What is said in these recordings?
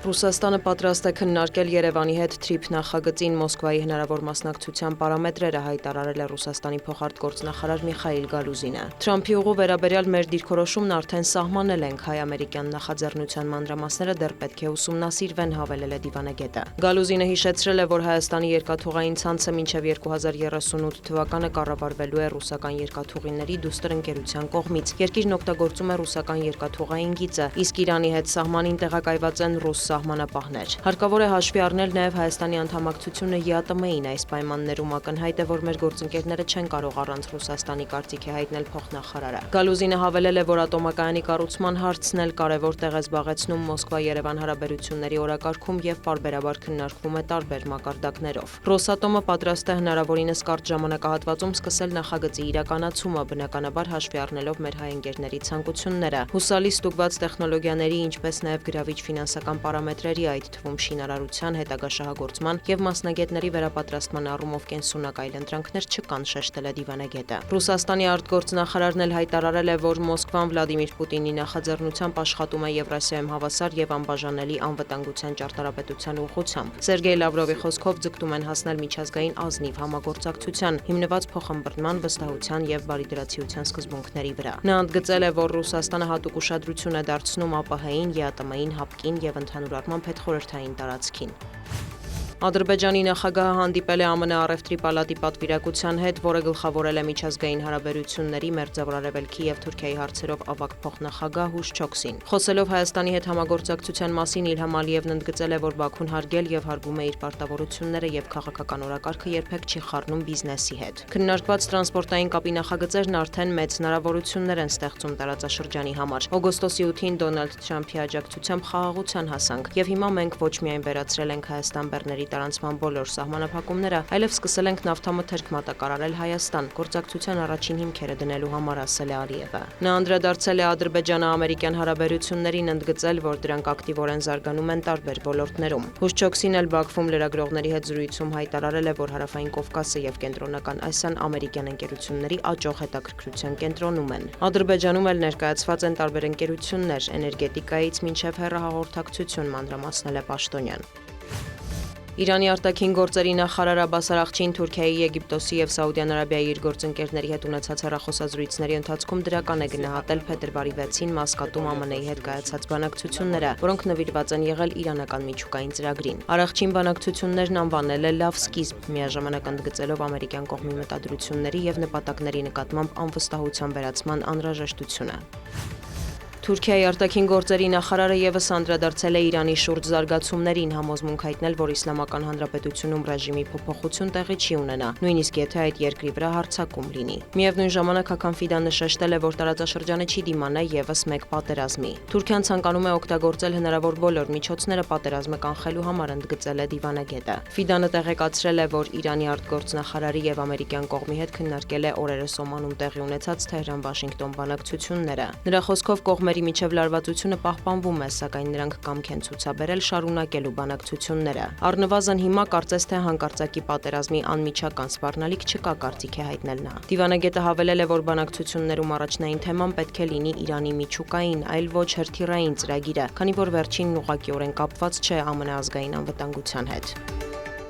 Ռուսաստանը պատրաստ է քննարկել Երևանի հետ թրիփ նախագծին Մոսկվայի հնարավոր մասնակցության պարամետրերը հայտարարել է Ռուսաստանի փոխարտգործնախարար Միխայիլ Գալուզինը։ Թրամփի ուղու վերաբերյալ մեր դիրքորոշումն արդեն սահմանել ենք, հայ-ամերիկյան նախաձեռնության մանրամասները դեռ պետք է ուսումնասիրվեն, հավելել է դիվանագետը։ Գալուզինը հիշեցրել է, որ Հայաստանի երկաթուղային ցանցը մինչև 2038 թվականը կառավարվելու է ռուսական երկաթուղիների դուստր ընկերության կողմից։ Երկիրն օգտագործում է ռուսական երկաթուղային գիծը, իսկ Իրանի հետ սահմանին տեղակայված են ռուս սահմանապահներ։ Հարկավոր է հաշվի առնել նաև Հայաստանի անդամակցությունը ԵԱՏՄ-ին։ Այս պայմաններում ակնհայտ է, որ մեր գործընկերները չեն կարող առանց Ռուսաստանի կարծիքի հայտնել փոխնախարարը։ Գալուզինը հավելել է, որ ատոմակայանի կառուցման հարցն էլ կարևոր տեղ է զբաղեցնում Մոսկվա-Երևան հարաբերությունների օրակարգում եւ պարբերաբար քննարկվում է տարբեր մակարդակներով։ Ռոսատոմը պատրաստ է հնարավորինս կարճ ժամանակահատվածում սկսել նախագծի իրականացումը, բնականաբար հաշվի առնելով մեր հայ ընկերների ցանկությունները։ Հուսալի ստուգված տեխնոլոգիաների, ինչպես նաև գրավիչ ֆինանսական պարամետրերի, այդ թվում շինարարության, հետագա շահագործման եւ մասնագետների վերապատրաստման առումով կենսունակ այլընտրանքներ չկան, շեշտել է դիվանագետը։ Ռուսաստանի արտգործնախարարն էլ հայտարարել է, որ Մոսկվան Վլադիմիր Պուտինի նախաձեռնությամբ աշխատում է Եվրասիայում հավասար եւ անբաժանելի անվտանգության ճարտարապետության ուղղությամբ։ Սերգեյ Լավրովի խոսքով ձգտում են հասնել միջազգային ազնիվ համագործակցության, հիմնված փոխըմբռնման, վստահության եւ բարիդրացիության սկզբունքների վրա։ Նա ընդգծել է, որ Ռուսաստանը հատուկ ուշադրություն է դարձնում ԱՊՀ-ին, ԵԱՏՄ-ին, ՀԱՊԿ-ին եւ ընդհանուր առմամբ հետխորհրդային տարածքին։ Ադրբեջանի նախագահը հանդիպել է ԱՄՆ առևտրի պալատի պատվիրակության հետ, որը գլխավորել է միջազգային հարաբերությունների, Մերձավոր Արևելքի եւ Թուրքիայի հարցերով ավագ փոխնախագահ Հուշ Չոքսին։ Խոսելով Հայաստանի հետ համագործակցության մասին, Իլհամ Ալիևն ընդգծել է, որ Բաքուն հարգել եւ հարգում է իր պարտավորությունները եւ քաղաքական օրակարգը երբեք չի խառնում բիզնեսի հետ։ Քննարկված տրանսպորտային կապի նախագծերն արդեն մեծ հնարավորություններ են ստեղծում տարածաշրջանի համար։ Օգոստոսի 8-ին Դոնալդ Թրամփի աջակցությամբ խաղաղության հասանք եւ հիմա մենք ոչ միայն վերացրել ենք Հայաստան-Բեռների տարանցման բոլոր սահմանափակումները, այլև սկսել ենք նավթամթերք մատակարարել Հայաստան, գործակցության առաջին հիմքերը դնելու համար, ասել է Ալիևը։ Նա անդրադարձել է ադրբեջանա-ամերիկյան հարաբերություններին, ընդգծել, որ դրանք ակտիվորեն զարգանում են տարբեր ոլորտներում։ Հուշ Չոքսին էլ Բաքվում լրագրողների հետ զրույցում հայտարարել է, որ Հարավային Կովկասը եւ Կենտրոնական Ասիան ամերիկյան ընկերությունների աճող հետաքրքրության կենտրոնում են։ Ադրբեջանում էլ ներկայացված են տարբեր ընկերություններ, էներգետիկայից մինչև հեռահաղորդակցություն, մանրամասնել է պաշտոնյան։ Իրանի արտաքին գործերի նախարար Աբբաս Արաղչին Թուրքիայի, Եգիպտոսի եւ Սաուդյան Արաբիայի իր գործընկերների հետ ունեցած հեռախոսազրույցների ընթացքում դրական է գնահատել փետրվարի 6-ին Մասկատում ԱՄՆ-ի հետ կայացած բանակցությունները, որոնք նվիրված են եղել իրանական միջուկային ծրագրին։ Արաղչին բանակցություններն անվանել է լավ սկիզբ, միաժամանակ ընդգծելով ամերիկյան կողմի մտադրությունների եւ նպատակների նկատմամբ անվստահության վերացման անհրաժեշտությունը։ Թուրքիայի արտաքին գործերի նախարարը եւս անդրադարձել է Իրանի շուրջ զարգացումներին, համոզմունք հայտնել, որ Իսլամական Հանրապետությունում ռեժիմի փոփոխություն տեղի չի ունենա, նույնիսկ եթե այդ երկրի վրա հարձակում լինի։ Միևնույն ժամանակ Հական Ֆիդանը շեշտել է, որ տարածաշրջանը չի դիմանա եւս մեկ պատերազմի։ Թուրքիան ցանկանում է օգտագործել հնարավոր բոլոր միջոցները պատերազմը կանխելու համար, ընդգծել է դիվանագետը։ Ֆիդանը տեղեկացրել է, որ Իրանի արտգործնախարարի եւ ամերիկյան կողմի հետ քննարկել է օրերս Օմանում տեղի ունեցած Թեհրան-Վաշինգտոն բանակցությունները։ Նրա խոսքով կողմերի միջև լարվածությունը պահպանվում է, սակայն նրանք կամք են ցուցաբերել շարունակելու բանակցությունները։ Առնվազն հիմա կարծես թե հանկարծակի պատերազմի անմիջական սպառնալիք չկա, կարծիք է հայտնել նա։ Դիվանագետը հավելել է, որ բանակցություններում առաջնային թեման պետք է լինի Իրանի միջուկային, այլ ոչ հրթիռային ծրագիրը, քանի որ վերջինն ուղղակիորեն կապված չէ ԱՄՆ ազգային անվտանգության հետ։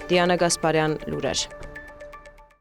Դիանա Գասպարյան, լուրեր։